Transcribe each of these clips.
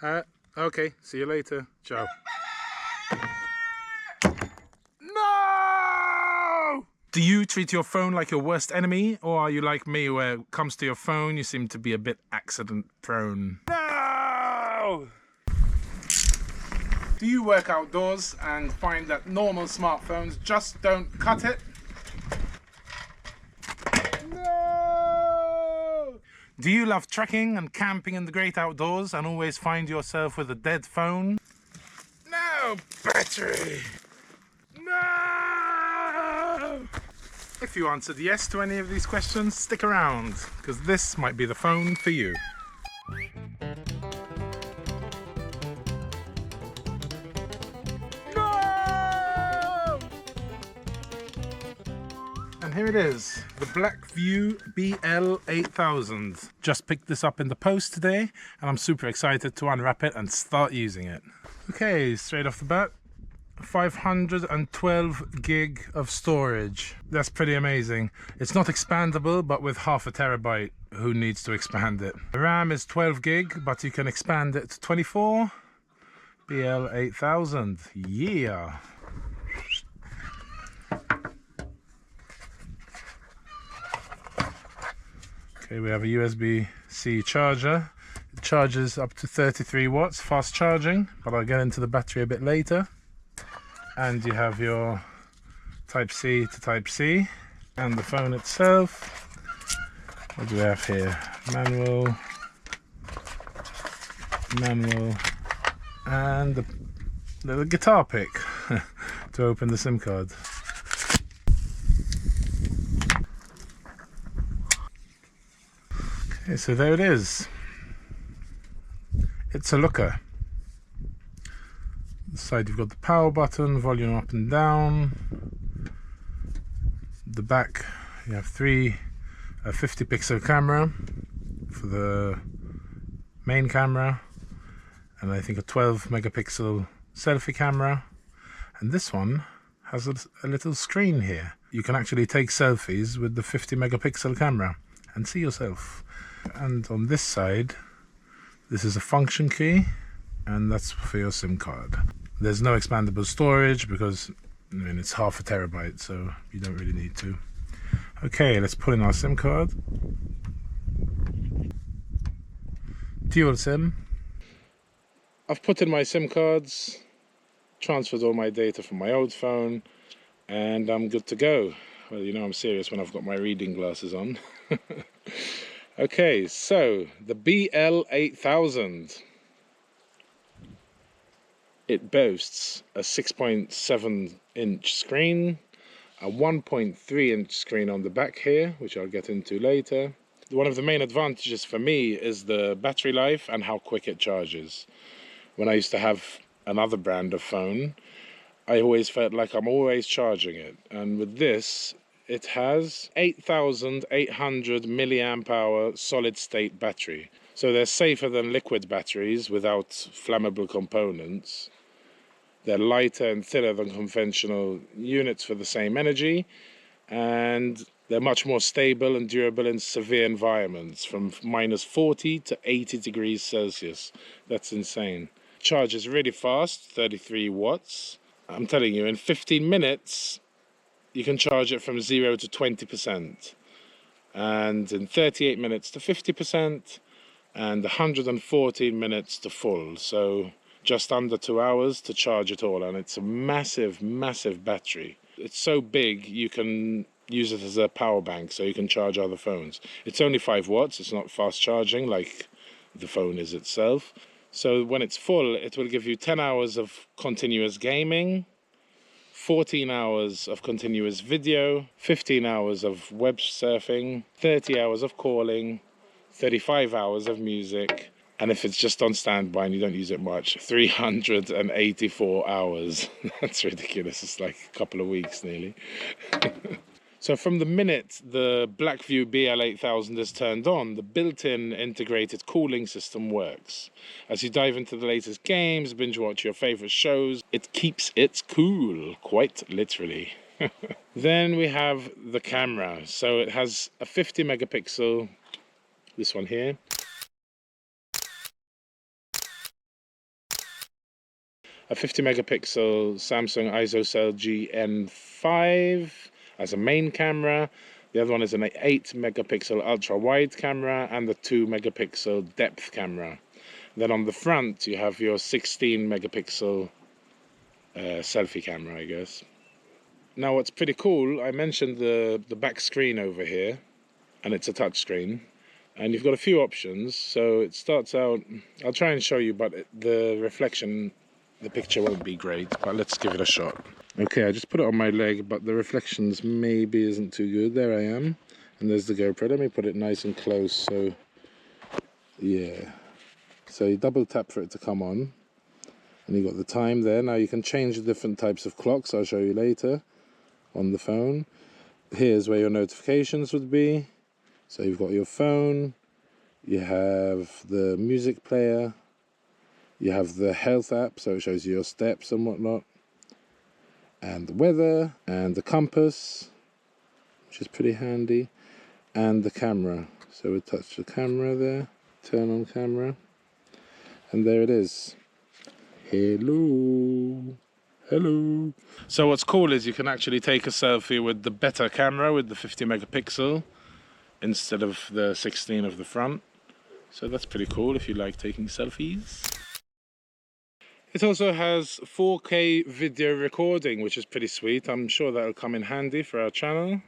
Okay, see you later. Ciao. No! Do you treat your phone like your worst enemy, or are you like me where it comes to your phone you seem to be a bit accident prone? No! Do you work outdoors and find that normal smartphones just don't cut it? No! Do you love trekking and camping in the great outdoors and always find yourself with a dead phone? No battery! No! If you answered yes to any of these questions, stick around, because this might be the phone for you. No! And here it is, the BlackView BL8000. Just picked this up in the post today, and I'm super excited to unwrap it and start using it. Okay, straight off the bat, 512 gig of storage. That's pretty amazing. It's not expandable, but with half a terabyte, who needs to expand it? The RAM is 12 gig, but you can expand it to 24. BL8000, yeah. Okay, we have a USB-C charger. It charges up to 33 watts, fast charging, but I'll get into the battery a bit later. And you have your Type-C to Type-C, and the phone itself. What do we have here? Manual, and the little guitar pick to open the SIM card. Okay, so there it is. It's a looker. The side you've got the power button, volume up and down. The back you have a 50 pixel camera for the main camera, and I think a 12 megapixel selfie camera. And this one has a little screen here. You can actually take selfies with the 50 megapixel camera and see yourself. And on this side, this is a function key, and that's for your SIM card. There's no expandable storage because, I mean, it's half a terabyte, so you don't really need to. Okay, let's put in our SIM card. Dual SIM. I've put in my SIM cards, transferred all my data from my old phone, and I'm good to go. Well, you know I'm serious when I've got my reading glasses on. Okay, so the BL8000. It boasts a 6.7 inch screen, a 1.3 inch screen on the back here, which I'll get into later. One of the main advantages for me is the battery life and how quick it charges. When I used to have another brand of phone, I always felt like I'm always charging it. And with this, it has 8,800 milliamp hour solid state battery. So they're safer than liquid batteries without flammable components. They're lighter and thinner than conventional units for the same energy, and they're much more stable and durable in severe environments, from minus 40 to 80 degrees Celsius. That's insane. Charges really fast, 33 watts. I'm telling you, in 15 minutes, you can charge it from 0 to 20%, and in 38 minutes to 50%, and 114 minutes to full. So just under 2 hours to charge it all, and it's a massive battery. It's so big you can use it as a power bank, so you can charge other phones. It's only 5 watts, it's not fast charging like the phone is itself. So when it's full, it will give you 10 hours of continuous gaming, 14 hours of continuous video, 15 hours of web surfing, 30 hours of calling, 35 hours of music, and if it's just on standby and you don't use it much, 384 hours. That's ridiculous. It's like a couple of weeks nearly. So from the minute the BlackView BL8000 is turned on, the built-in integrated cooling system works. As you dive into the latest games, binge watch your favorite shows, it keeps it cool, quite literally. Then we have the camera. So it has a 50 megapixel, this one here, a 50 megapixel Samsung ISOCELL GN5 as a main camera. The other one is an 8 megapixel ultra wide camera and the 2 megapixel depth camera. Then on the front you have your 16 megapixel selfie camera, I guess. Now what's pretty cool, I mentioned the back screen over here, and it's a touch screen, and you've got a few options. So it starts out, I'll try and show you, but the reflection, the picture won't be great, but let's give it a shot. Okay, I just put it on my leg, but the reflections maybe isn't too good. There I am, and there's the GoPro. Let me put it nice and close, so yeah. So you double tap for it to come on, and you've got the time there. Now you can change the different types of clocks, I'll show you later on the phone. Here's where your notifications would be. So you've got your phone, you have the music player, you have the health app, so it shows you your steps and whatnot, and the weather, and the compass, which is pretty handy, and the camera. So we touch the camera there, turn on camera, and there it is. Hello. Hello. So what's cool is you can actually take a selfie with the better camera, with the 50 megapixel, instead of the 16 of the front. So that's pretty cool if you like taking selfies. It also has 4K video recording, which is pretty sweet. I'm sure that'll come in handy for our channel.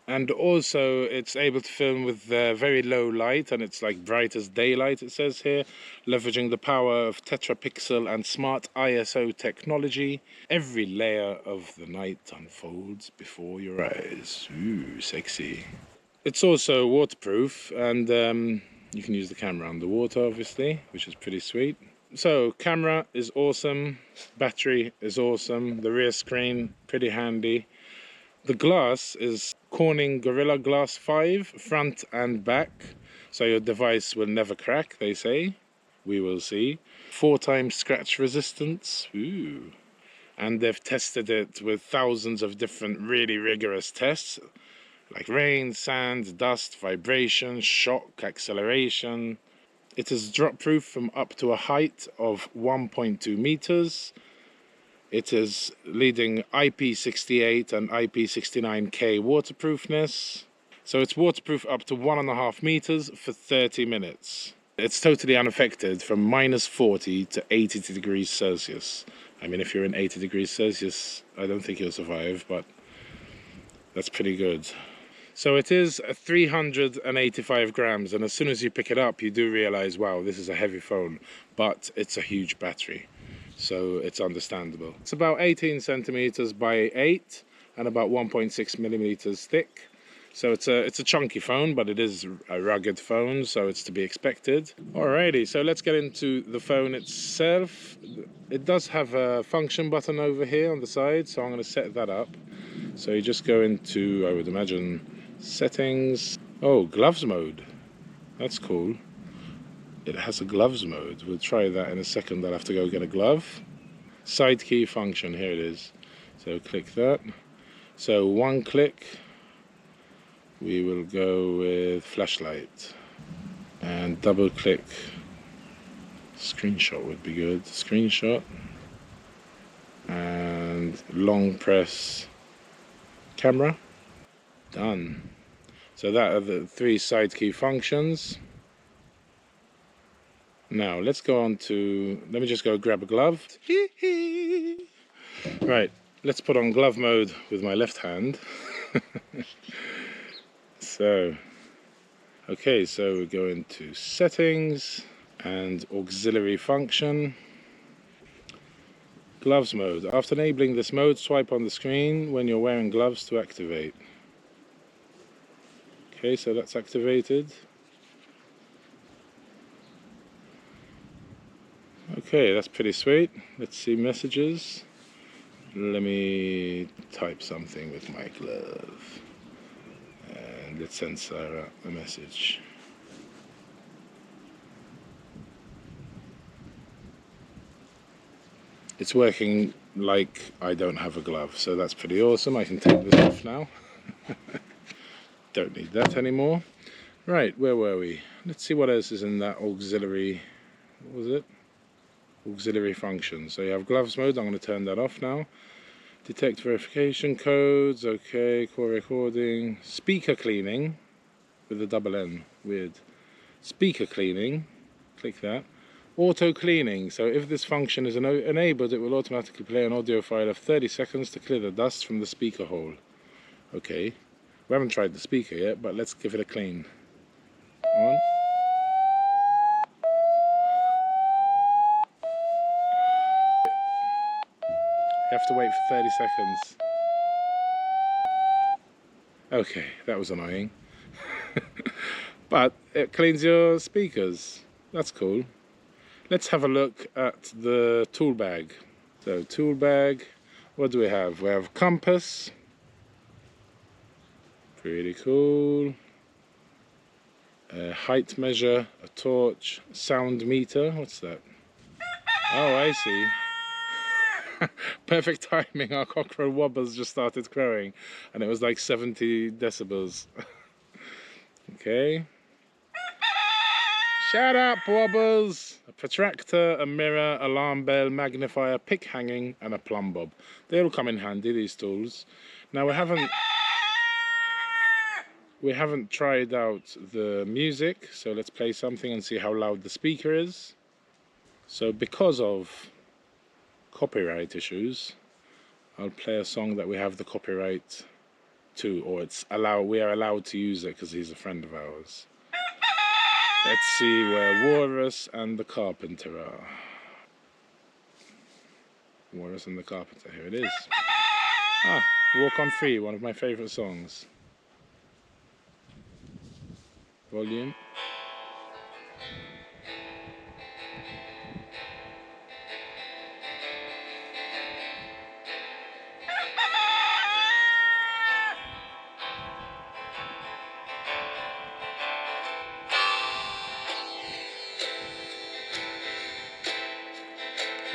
And also it's able to film with very low light, and it's like bright as daylight, it says here, leveraging the power of tetrapixel and smart ISO technology. Every layer of the night unfolds before your eyes. Ooh, sexy. It's also waterproof, and you can use the camera underwater, obviously, which is pretty sweet. So camera is awesome, battery is awesome, the rear screen pretty handy. The glass is Corning Gorilla Glass 5, front and back, so your device will never crack, they say. We will see. 4 times scratch resistance. Ooh. And they've tested it with thousands of different really rigorous tests, like rain, sand, dust, vibration, shock, acceleration. It is drop proof from up to a height of 1.2 meters. It is leading IP68 and IP69K waterproofness. So it's waterproof up to 1.5 meters for 30 minutes. It's totally unaffected from -40 to 80 degrees Celsius. I mean, if you're in 80 degrees Celsius, I don't think you'll survive, but that's pretty good. So it is 385 grams, and as soon as you pick it up, you do realize, wow, this is a heavy phone, but it's a huge battery. So it's understandable. It's about 18 centimeters by 8 and about 1.6 millimeters thick. So it's a chunky phone, but it is a rugged phone, so it's to be expected. Alrighty, so let's get into the phone itself. It does have a function button over here on the side, so I'm going to set that up. So you just go into, I would imagine, settings. Oh, gloves mode. That's cool. It has a gloves mode. We'll try that in a second. I'll have to go get a glove. Side key function, here it is. So click that. So one click, we will go with flashlight. And double click, screenshot would be good. Screenshot. And long press camera. Done. So that are the 3 side key functions. Now let's go on to, let me just go grab a glove. Right, let's put on glove mode with my left hand. So, okay, so we go into settings and auxiliary function. Gloves mode. After enabling this mode, swipe on the screen when you're wearing gloves to activate. Okay, so that's activated. Okay, that's pretty sweet. Let's see messages. Let me type something with my glove. And let's send Sarah a message. It's working like I don't have a glove, so that's pretty awesome. I can take this off now. Don't need that anymore. Right, where were we? Let's see what else is in that auxiliary. What was it? auxiliary functions. So you have gloves mode. I'm going to turn that off now. Detect verification codes. Okay, core recording. Speaker cleaning with a double N. Weird. Speaker cleaning. Click that. Auto cleaning. So if this function is enabled, it will automatically play an audio file of 30 seconds to clear the dust from the speaker hole. Okay. We haven't tried the speaker yet, but let's give it a clean. On. You have to wait for 30 seconds. Okay, that was annoying. But it cleans your speakers. That's cool. Let's have a look at the tool bag. So tool bag, what do we have? We have compass. Pretty cool. A height measure, a torch, sound meter. What's that? Oh, I see. Perfect timing. Our cockerel wobbles just started crowing, and it was like 70 decibels. Okay. Shut up, wobbles! A protractor, a mirror, alarm bell, magnifier, pick hanging, and a plumb bob. They all come in handy, these tools. Now we haven't tried out the music, so let's play something and see how loud the speaker is. So because of copyright issues, I'll play a song that we have the copyright to, or we are allowed to use it because he's a friend of ours. Let's see where Walrus and the Carpenter are. Walrus and the Carpenter, here it is. Ah, Walk on Free, one of my favourite songs. Volume.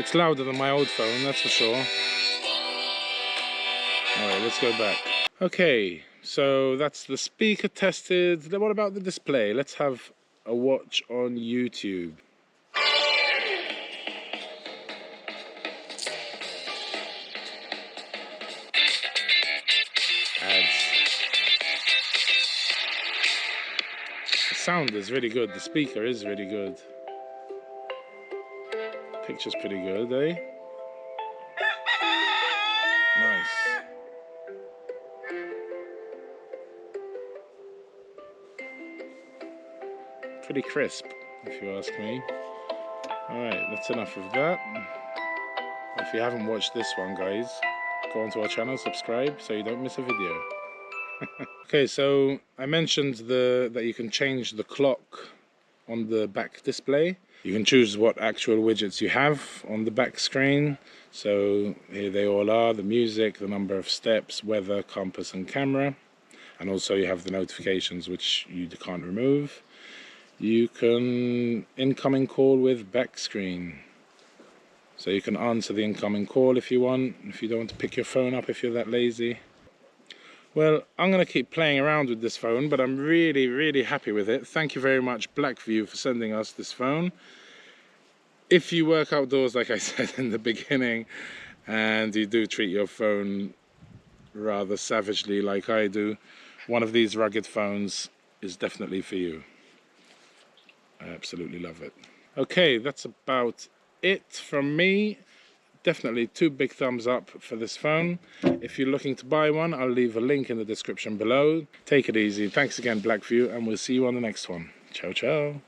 It's louder than my old phone, that's for sure. Alright, let's go back. Okay, so that's the speaker tested. Then what about the display? Let's have a watch on YouTube. Ads. The sound is really good, the speaker is really good. Picture's pretty good, eh? Nice. Pretty crisp, if you ask me. Alright, that's enough of that. If you haven't watched this one, guys, go onto our channel, subscribe, so you don't miss a video. Okay, so I mentioned that you can change the clock on the back display. You can choose what actual widgets you have on the back screen. So here they all are, the music, the number of steps, weather, compass and camera. And also you have the notifications, which you can't remove. You can incoming call with back screen. So you can answer the incoming call if you want, if you don't want to pick your phone up if you're that lazy. Well, I'm going to keep playing around with this phone, but I'm really happy with it. Thank you very much, BlackView, for sending us this phone. If you work outdoors, like I said in the beginning, and you do treat your phone rather savagely like I do, one of these rugged phones is definitely for you. I absolutely love it. Okay, that's about it from me. Definitely 2 big thumbs up for this phone. If you're looking to buy one, I'll leave a link in the description below. Take it easy. Thanks again, BlackView, and we'll see you on the next one. Ciao, ciao.